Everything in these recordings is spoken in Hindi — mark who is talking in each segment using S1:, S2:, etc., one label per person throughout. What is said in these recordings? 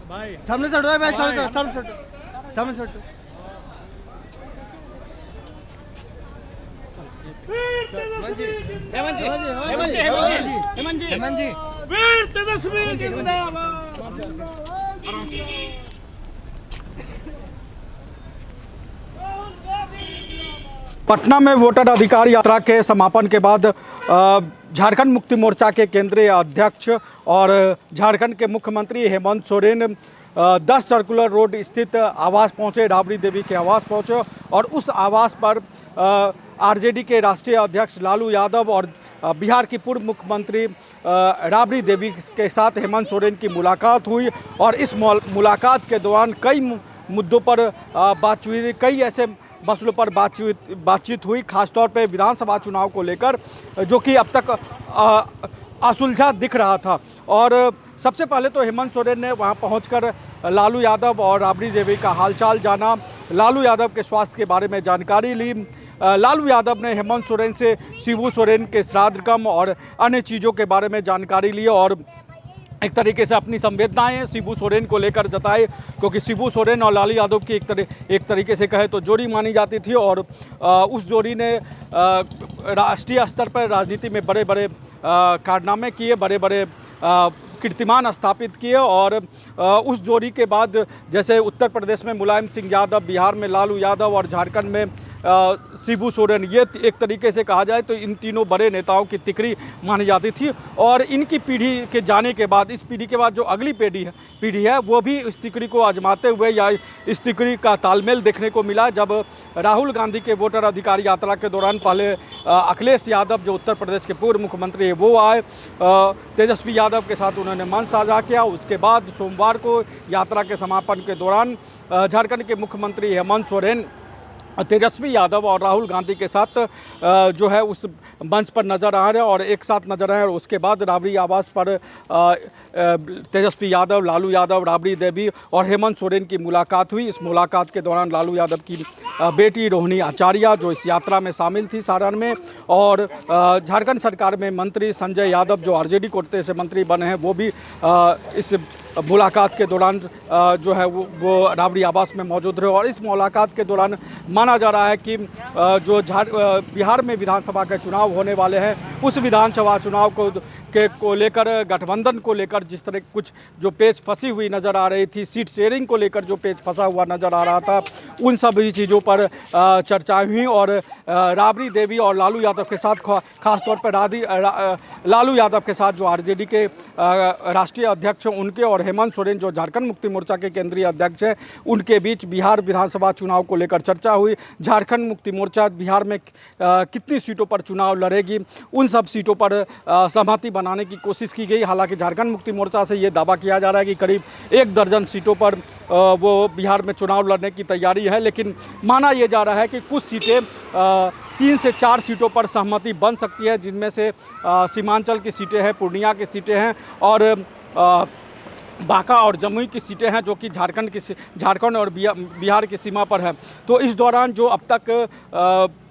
S1: सामने से हटो भाई, सामने से हटो, सामने से हटो। हेमंत जी,
S2: वीर तेजस्वी जिंदाबाद।
S3: पटना में वोटर अधिकार यात्रा के समापन के बाद झारखंड मुक्ति मोर्चा के केंद्रीय अध्यक्ष और झारखंड के मुख्यमंत्री हेमंत सोरेन 10 सर्कुलर रोड स्थित आवास पहुंचे, राबड़ी देवी के आवास पहुंचे और उस आवास पर आरजेडी के राष्ट्रीय अध्यक्ष लालू यादव और बिहार की पूर्व मुख्यमंत्री राबड़ी देवी के साथ हेमंत सोरेन की मुलाकात हुई और इस मुलाकात के दौरान कई मुद्दों पर बात हुई, कई ऐसे मसलों पर बातचीत हुई, खासतौर पे विधानसभा चुनाव को लेकर जो कि अब तक असुलझा दिख रहा था। और सबसे पहले तो हेमंत सोरेन ने वहां पहुंचकर लालू यादव और राबड़ी देवी का हालचाल जाना, लालू यादव के स्वास्थ्य के बारे में जानकारी ली। लालू यादव ने हेमंत सोरेन से शिबू सोरेन के श्राद्ध कर्म और अन्य चीज़ों के बारे में जानकारी ली और एक तरीके से अपनी संवेदनाएं शिबू सोरेन को लेकर जताए, क्योंकि शिबू सोरेन और लालू यादव की एक तरीके से कहे तो जोड़ी मानी जाती थी और उस जोड़ी ने राष्ट्रीय स्तर पर राजनीति में बड़े बड़े कारनामे किए, बड़े बड़े कीर्तिमान स्थापित किए। और उस जोड़ी के बाद जैसे उत्तर प्रदेश में मुलायम सिंह यादव, बिहार में लालू यादव और झारखंड में शिबू सोरेन, ये एक तरीके से कहा जाए तो इन तीनों बड़े नेताओं की तिकड़ी मानी जाती थी। और इनकी पीढ़ी के जाने के बाद, इस पीढ़ी के बाद जो अगली पीढ़ी है वो भी इस तिकड़ी को आजमाते हुए या इस तिकड़ी का तालमेल देखने को मिला, जब राहुल गांधी के वोटर अधिकार यात्रा के दौरान पहले अखिलेश यादव जो उत्तर प्रदेश के पूर्व मुख्यमंत्री है वो आए, तेजस्वी यादव के साथ उन्होंने मंच साझा किया। उसके बाद सोमवार को यात्रा के समापन के दौरान झारखंड के मुख्यमंत्री हेमंत सोरेन तेजस्वी यादव और राहुल गांधी के साथ जो है उस मंच पर नज़र आ रहे हैं और एक साथ नजर आए। और उसके बाद राबड़ी आवास पर तेजस्वी यादव, लालू यादव, राबड़ी देवी और हेमंत सोरेन की मुलाकात हुई। इस मुलाकात के दौरान लालू यादव की बेटी रोहिणी आचार्य जो इस यात्रा में शामिल थी सारण में, और झारखंड सरकार में मंत्री संजय यादव जो आरजेडी कोटे से मंत्री बने हैं वो भी इस मुलाकात के दौरान जो है वो राबड़ी आवास में मौजूद रहे। और इस मुलाकात के दौरान माना जा रहा है कि जो बिहार में विधानसभा के चुनाव होने वाले हैं उस विधानसभा चुनाव को लेकर, गठबंधन को लेकर जिस तरह कुछ जो पेच फंसी हुई नज़र आ रही थी, सीट शेयरिंग को लेकर जो पेच फंसा हुआ नज़र आ रहा था, उन सभी चीज़ों पर चर्चाएं हुई। और राबड़ी देवी और लालू यादव के साथ, खासतौर पर लालू यादव के साथ जो आरजेडी के राष्ट्रीय अध्यक्ष हैं उनके और हेमंत सोरेन जो झारखंड मुक्ति मोर्चा के केंद्रीय अध्यक्ष हैं उनके बीच बिहार विधानसभा चुनाव को लेकर चर्चा हुई। झारखंड मुक्ति मोर्चा बिहार में कितनी सीटों पर चुनाव लड़ेगी, उन सब सीटों पर सहमति बनाने की कोशिश की गई। हालांकि झारखंड मुक्ति मोर्चा से ये दावा किया जा रहा है कि करीब 1 दर्जन सीटों पर वो बिहार में चुनाव लड़ने की तैयारी है, लेकिन माना यह जा रहा है कि कुछ सीटें 3 से 4 सीटों पर सहमति बन सकती है, जिनमें से सीमांचल की सीटें हैं, पूर्णिया की सीटें हैं और बांका और जमुई की सीटें हैं जो कि झारखंड और बिहार की सीमा पर है। तो इस दौरान जो अब तक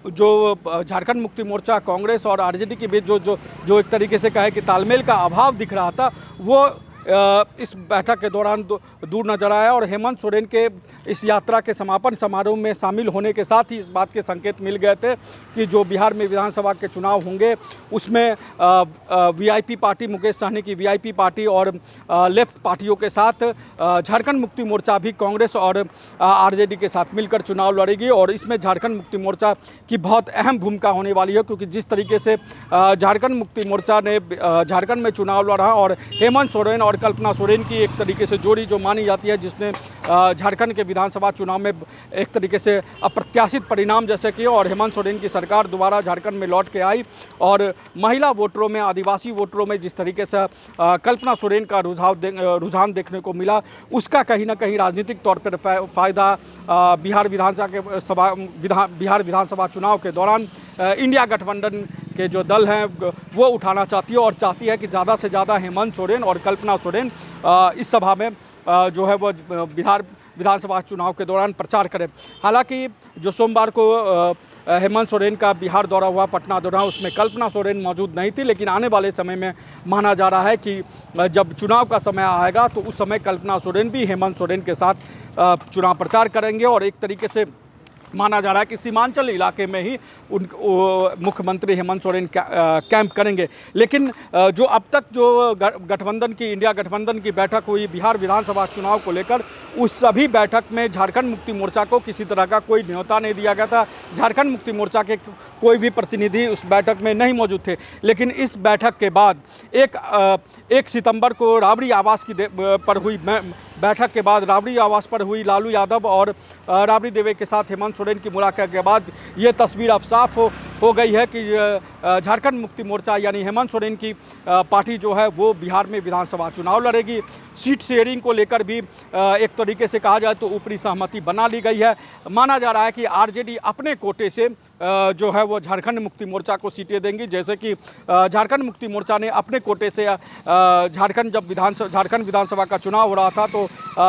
S3: जो झारखंड मुक्ति मोर्चा, कांग्रेस और आरजेडी के बीच जो एक तरीके से कहे कि तालमेल का अभाव दिख रहा था वो इस बैठक के दौरान दूर नजर आया। और हेमंत सोरेन के इस यात्रा के समापन समारोह में शामिल होने के साथ ही इस बात के संकेत मिल गए थे कि जो बिहार में विधानसभा के चुनाव होंगे उसमें वीआईपी पार्टी, मुकेश सहनी की वीआईपी पार्टी और लेफ्ट पार्टियों के साथ झारखंड मुक्ति मोर्चा भी कांग्रेस और आरजेडी के साथ मिलकर चुनाव लड़ेगी। और इसमें झारखंड मुक्ति मोर्चा की बहुत अहम भूमिका होने वाली है, क्योंकि जिस तरीके से झारखंड मुक्ति मोर्चा ने झारखंड में चुनाव लड़ा और हेमंत सोरेन और कल्पना सोरेन की एक तरीके से जोड़ी जो मानी जाती है, जिसने झारखंड के विधानसभा चुनाव में एक तरीके से अप्रत्याशित परिणाम जैसे किए और हेमंत सोरेन की सरकार दोबारा झारखंड में लौट के आई। और महिला वोटरों में, आदिवासी वोटरों में जिस तरीके से कल्पना सोरेन का रुझान देखने को मिला, उसका कहीं ना कहीं राजनीतिक तौर पर फायदा बिहार विधानसभा चुनाव के दौरान इंडिया गठबंधन के जो दल हैं वो उठाना चाहती है और चाहती है कि ज़्यादा से ज़्यादा हेमंत सोरेन और कल्पना सोरेन इस सभा में जो है वो बिहार विधानसभा चुनाव के दौरान प्रचार करें। हालांकि जो सोमवार को हेमंत सोरेन का बिहार दौरा हुआ, पटना दौरा, उसमें कल्पना सोरेन मौजूद नहीं थी, लेकिन आने वाले समय में माना जा रहा है कि जब चुनाव का समय आएगा तो उस समय कल्पना सोरेन भी हेमंत सोरेन के साथ चुनाव प्रचार करेंगे और एक तरीके से माना जा रहा है कि सीमांचल इलाके में ही मुख्यमंत्री हेमंत सोरेन कैंप करेंगे। लेकिन जो अब तक जो गठबंधन की, इंडिया गठबंधन की बैठक हुई बिहार विधानसभा चुनाव को लेकर, उस सभी बैठक में झारखंड मुक्ति मोर्चा को किसी तरह का कोई न्योता नहीं दिया गया था। झारखंड मुक्ति मोर्चा के कोई भी प्रतिनिधि उस बैठक में नहीं मौजूद थे। लेकिन इस बैठक के बाद 1 सितंबर को राबड़ी आवास की पर हुई बैठक के बाद, राबड़ी आवास पर हुई लालू यादव और राबड़ी देवी के साथ हेमंत सोरेन की मुलाकात के बाद ये तस्वीर अब साफ हो गई है कि झारखंड मुक्ति मोर्चा यानी हेमंत सोरेन की पार्टी जो है वो बिहार में विधानसभा चुनाव लड़ेगी। सीट शेयरिंग को लेकर भी एक तरीके से कहा जाए तो ऊपरी सहमति बना ली गई है। माना जा रहा है कि आरजेडी अपने कोटे से जो है वो झारखंड मुक्ति मोर्चा को सीटें देंगी, जैसे कि झारखंड मुक्ति मोर्चा ने अपने कोटे से झारखंड विधानसभा का चुनाव हो रहा था तो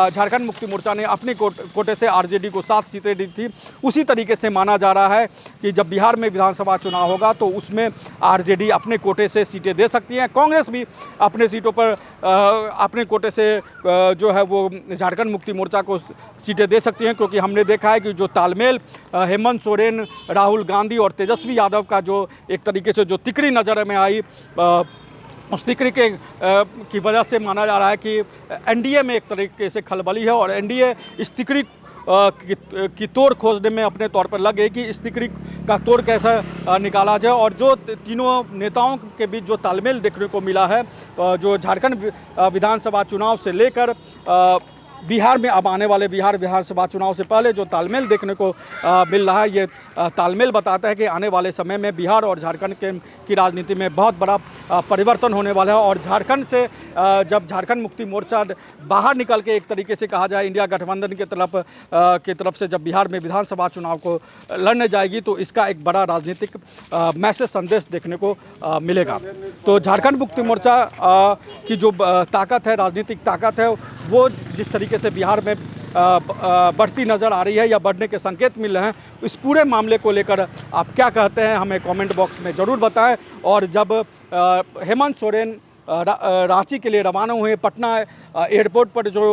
S3: झारखंड मुक्ति मोर्चा ने अपने कोटे से आरजेडी को 7 सीटें दी थी। उसी तरीके से माना जा रहा है कि जब बिहार में विधानसभा चुनाव होगा तो उसमें आरजेडी अपने कोटे से सीटें दे सकती हैं। कांग्रेस भी अपने सीटों पर अपने कोटे से जो है वो झारखंड मुक्ति मोर्चा को सीटें दे सकती हैं, क्योंकि हमने देखा है कि जो तालमेल हेमंत सोरेन, राहुल गांधी और तेजस्वी यादव का जो एक तरीके से जो तिकड़ी नज़र में आई, उस तिकड़ी की वजह से माना जा रहा है कि एनडीए में एक तरीके से खलबली है और एनडीए इस तिकड़ी की तोड़ खोजने में अपने तौर पर लगे कि इस तिकड़ी का तोड़ कैसा निकाला जाए। और जो तीनों नेताओं के बीच जो तालमेल देखने को मिला है, जो झारखंड विधानसभा चुनाव से लेकर बिहार में अब आने वाले बिहार विधानसभा चुनाव से पहले जो तालमेल देखने को मिल रहा है, ये तालमेल बताता है कि आने वाले समय में बिहार और झारखंड की राजनीति में बहुत बड़ा परिवर्तन होने वाला है। और झारखंड से जब झारखंड मुक्ति मोर्चा बाहर निकल के एक तरीके से कहा जाए इंडिया गठबंधन की तरफ से जब बिहार में विधानसभा चुनाव को लड़ने जाएगी तो इसका एक बड़ा राजनीतिक मैसेज संदेश देखने को मिलेगा। तो झारखंड मुक्ति मोर्चा की जो ताकत है, राजनीतिक ताकत है, वो जिस तरीके से बिहार में बढ़ती नज़र आ रही है या बढ़ने के संकेत मिल रहे हैं, इस पूरे मामले को लेकर आप क्या कहते हैं हमें कमेंट बॉक्स में ज़रूर बताएं। और जब हेमंत सोरेन रांची के लिए रवाना हुए, पटना एयरपोर्ट पर जो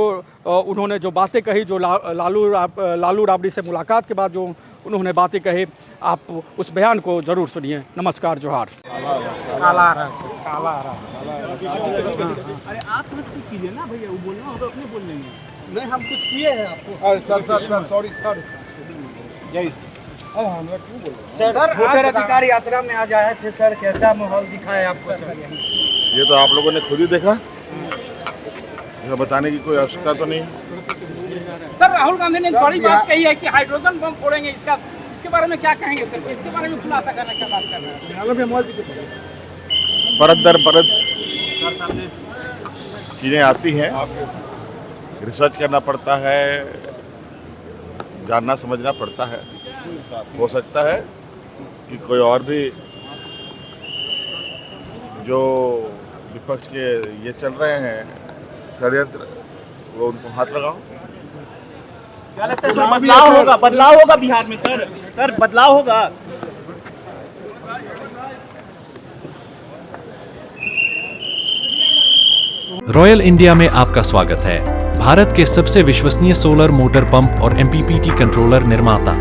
S3: उन्होंने जो बातें कही, जो लालू राबड़ी से मुलाकात के बाद जो उन्होंने बातें कही, आप उस बयान को ज़रूर सुनिए। नमस्कार, जोहार।
S2: काला अरे आप कुछ कीजिए ना भैया, वो बोलना होगा अपने बोल लेंगे। नहीं, हम कुछ किए हैं आपको। Sir sorry sir. जय सर, वोटर अधिकार यात्रा में आज आए थे सर, कैसा माहौल दिखा है आपको सर?
S4: ये तो आप लोगों ने खुद ही देखा, यह बताने की कोई आवश्यकता तो नहीं।
S5: सर, राहुल गांधी ने बड़ी बात कही है कि हाइड्रोजन बम फोड़ेंगे, इसके बारे में क्या कहेंगे सर? इसके बारे में खुलासा करने की बात कर रहे हैं।
S4: परत दर परत चीज़ें आती हैं, रिसर्च करना पड़ता है, जानना समझना पड़ता है। हो सकता है कि कोई और भी जो विपक्ष के ये चल रहे हैं षड्यंत्र, वो उनको हाथ लगाओ।
S2: क्या लगता है सर, बदलाव होगा बिहार में सर बदलाव होगा?
S6: रॉयल इंडिया में आपका स्वागत है। भारत के सबसे विश्वसनीय सोलर मोटर पंप और MPPT कंट्रोलर निर्माता।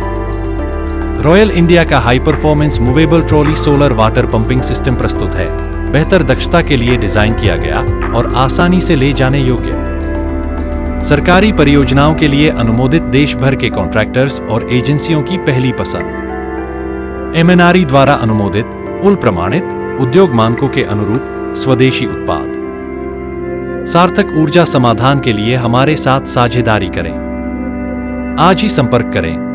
S6: रॉयल इंडिया का high performance movable trolley solar water pumping system प्रस्तुत है। बेहतर दक्षता के लिए डिजाइन किया गया और आसानी से ले जाने योग्य। सरकारी परियोजनाओं के लिए अनुमोदित देश भर के कॉन्ट्रैक्टर्स और एजेंसियों की पहली पसंद। MNRE द्वारा अनुमोदित, उल प्रमाणित, उद्योग मानकों के अनुरूप स्वदेशी उत्पाद। सार्थक ऊर्जा समाधान के लिए हमारे साथ साझेदारी करें। आज ही संपर्क करें।